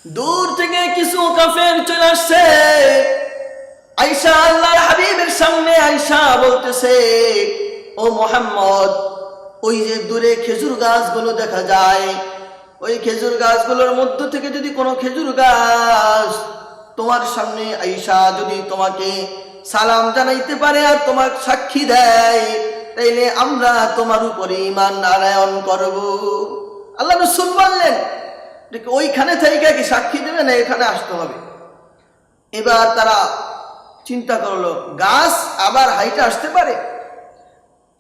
দূর থেকে কিছু কাফের চলে আসছে। আয়েশা আল্লাহর হাবিবের সামনে আয়েশা বলতেছে, ও মুহাম্মদ, ওই যে দূরে খেজুর গাছগুলো দেখা যায়, ওই খেজুর গাছগুলোর মধ্য থেকে যদি কোনো খেজুর গাছ তোমার সামনে আয়েশা যদি তোমাকে সালাম জানাইতে পারে আর তোমার সাক্ষী দেয়, তাইলে আমরা তোমার উপরে ঈমান আনয়ন করব। আল্লাহ রাসূল বললেন, ওইখানে থেকে কি সাক্ষী দেবে না এখানে আসতে হবে? এবার তারা চিন্তা করলো, গাছ আবার হাইটে আসতে পারে।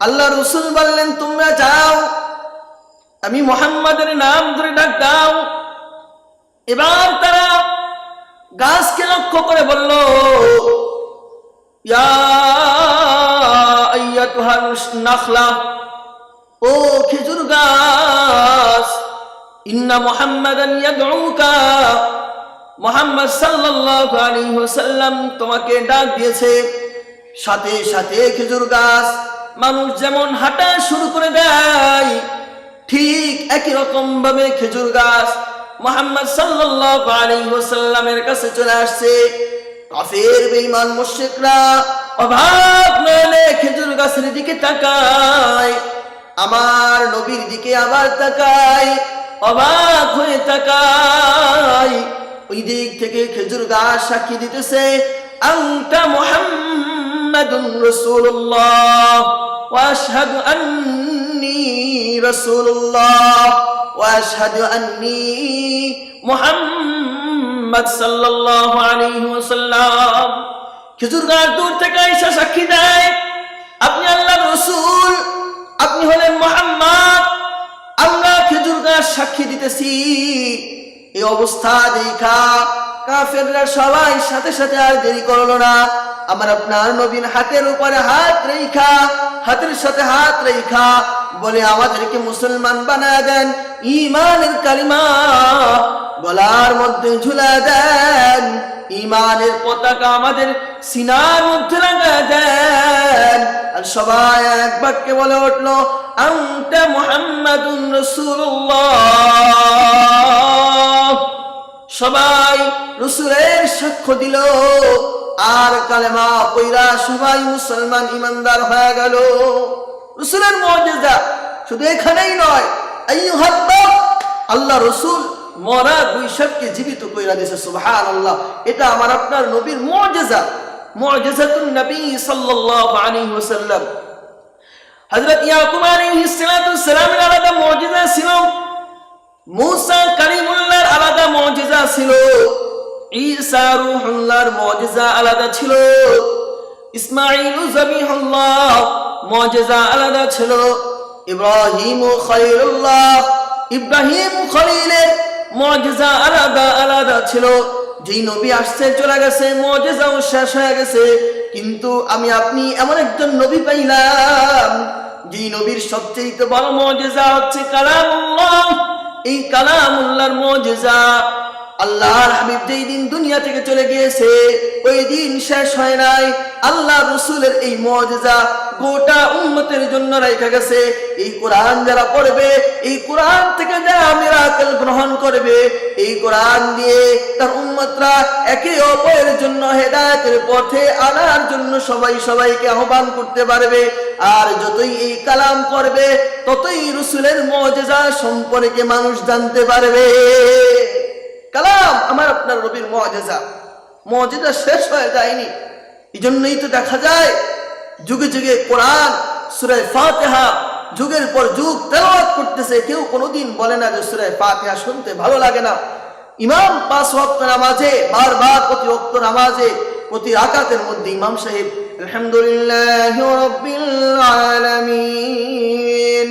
আল্লাহ রাসূল বললেন, তোমরা যাও, আমি মুহাম্মাদের নাম ধরে ডাক দাও। এবার তারা গাছকে লক্ষ্য করে বলল, ইয়া আইয়াতুহান নাখলা, ও খেজুর গাছ, ইন্না মুহাম্মাদান ইয়াদউকা, মুহাম্মদ সাল্লাল্লাহু আলাইহি ওয়াসাল্লাম তোমাকে ডাক দিয়েছে। সাথে সাথে খেজুর গাছ মানুষ যেমন হাঁটা শুরু করে দেয়, ঠিক একই রকম ভাবে খেজুর গাছ মুহাম্মদ সাল্লাল্লাহু আলাইহি ওয়াসাল্লামের কাছে চলে আসছে। কাফের বেঈমান মুশরিকরা অবাক নয়নে খেজুর গাছের দিকে তাকায়, আমার নবীর দিকে আবার তাকায়, অবাক হয়ে তাকায়। ওই দিক থেকে খেজুর গাছ সাক্ষী দিতেছে, আনতা মুহাম্মাদুর রাসূলুল্লাহ ওয়া আশহাদু আন্নী রাসূলুল্লাহ ওয়া আশহাদু আন্নী মুহাম্মদ সাল্লাল্লাহু আলাইহি ওয়াসাল্লাম। খেজুর গাছ দূর থেকে আয়েশা সাক্ষী দেয়, আপনি আল্লাহর রাসূল, আপনি হলেন মুহাম্মদ। আমরা খেজুর গাছ সাক্ষী দিতেছি। এই অবস্থা দেখা কাফেররা সবাই সাথে সাথে আর দেরি করলো না, আমার আপনার নবীর হাতের উপরে হাত রেখা, হাতের সাথে হাত রেখা বলে, আমাদেরকে মুসলমান বানায় দেন, ঈমানের কালিমা গলার মধ্যে ঝুলা দেন, ঈমানের পতাকা আমাদের সিনার মধ্যে লাগায় দেন। আর সবাই এক বাক্যে বলে উঠলো, আনতা মুহাম্মাদুর রাসূলুল্লাহ। সবাই রাসূলের সাক্ষ্য দিল আর কালেমা পয়রা সবাই মুসলমান ইমানদার হয়ে গেল। রাসূলের মুজিজা শুধু এখানেই নয়, আল্লাহ রাসূল মরা দুই শবকে জীবিত কইরা দিয়েছে, সুবহানাল্লাহ। এটা আমার আপনার নবীর মুজিজা, মুজিজাতুন নবী সাল্লাল্লাহু আলাইহি ওয়াসাল্লাম। হযরত ইয়াকুব আলাইহিস সালামের আলাদা মুজিজা ছিল, মুসা কালিমুল্লাহর আলাদা মুজিজা ছিল, ঈসা রূহুল্লাহর মুজিজা আলাদা ছিল, ইসমাঈল যাবিহুল্লাহ মুজিজা আলাদা ছিল, ইব্রাহিম খলিলুল্লাহ, ইব্রাহিম খলিলের মুজিজা আলাদা আলাদা ছিল। যেই নবী আসছে চলে গেছে, মুজিজাও শেষ হয়ে গেছে, কিন্তু আমি আপনি এমন একজন নবী পাইলাম যেই নবীর সবচেয়ে বড় মুজিজা হচ্ছে কালামুল্লাহ। এই কালামুল্লাহর মুজিজা, আল্লাহর হাবিব যেই দিন দুনিয়া থেকে চলে গিয়েছে ওই দিন শেষ হয় নাই, আল্লাহ রাসূলের এই মুজিজা গোটা উম্মতের জন্য রাখা গেছে। এই কোরআন যারা পড়বে, এই কোরআন থেকে যারা মিরাকেল গ্রহণ করবে, এই কোরআন দিয়ে তার উম্মতরা একে অপরের জন্য হেদায়েতের পথে আনার জন্য সবাই সবাইকে আহ্বান করতে পারবে। আর যতই এই কালাম পড়বে ততই রাসূলের মুজিজা সম্পর্কে মানুষ জানতে পারবে। কালাম আমার আপনার নবীর মুজিজা, মুজিজা শেষ হয়ে যায়নি। এজন্যই তো দেখা যায় যুগে যুগে কোরআন সূরা ফাতিহা যুগের পর যুগ তেলাওয়াত করতেছে, কেউ কোনোদিন বলে না যে সূরা ফাতিহা শুনতে ভালো লাগে না। ইমাম 5 ওয়াক্ত নামাজে বারবার প্রতি ওয়াক্ত নামাজে প্রতি রাকাতের মধ্যে ইমাম সাহেব আলহামদুলিল্লাহি রাব্বিল আলামিন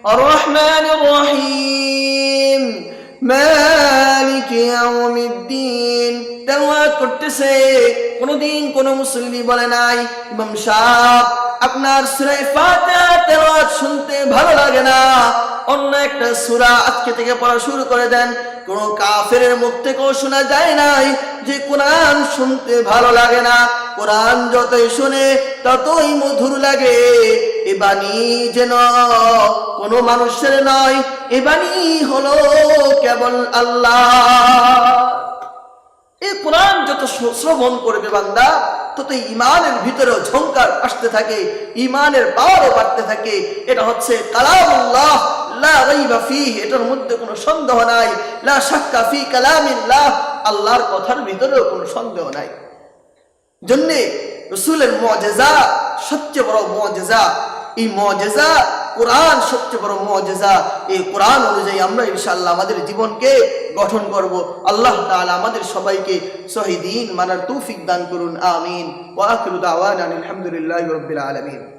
আর রহমানির রহিম মালিকি ইয়াউমিদ্দিন তেলাওয়াত করতেছে। কোনদিন কোন মুসল্লি বলে নাই, ইমাম সাহেব আপনার সূরা ফাতিহা তেলাওয়াত শুনতে ভালো লাগে না, অন্য একটা সূরা আজকে থেকে পড়া শুরু করে দেন। কোন কাফেরের মুখ থেকেও শোনা যায় নাই যে কোরআন শুনতে ভালো লাগে না। কোরআন যতই শুনে ততই মধুর লাগে। এ বাণী যেন কোন মানুষের নয়, এ বাণী হলো কেবল আল্লাহ। শ্রবণ করবে বান্দা, ততই ইমানের ভিতরেও ঝংকার আসতে থাকে, ইমানের পাওয়ারও বাড়তে থাকে। এটা হচ্ছে কালামুল্লাহ লা রাইবা ফীহি, এটার মধ্যে কোনো সন্দেহ নাই। লা শাক্কা ফী কালামিল্লাহ, আল্লাহর কথার ভিতরেও কোনো সন্দেহ নাই। জন্যে রাসূলের মুজিজা সবচেয়ে বড় মুজিজা। এই মুজিজা কোরআন সবচেয়ে বড় মুজিজা। এই কোরআন অনুযায়ী আমরা ইনশাআল্লাহ আমাদের জীবনকে গঠন করব। আল্লাহ তাআলা আমাদের সবাইকে সহিহ দ্বীন মানার তৌফিক দান করুন। আমিন। ওয়া আখিরু দাওয়ানা আলহামদুলিল্লাহি রাব্বিল আলামিন।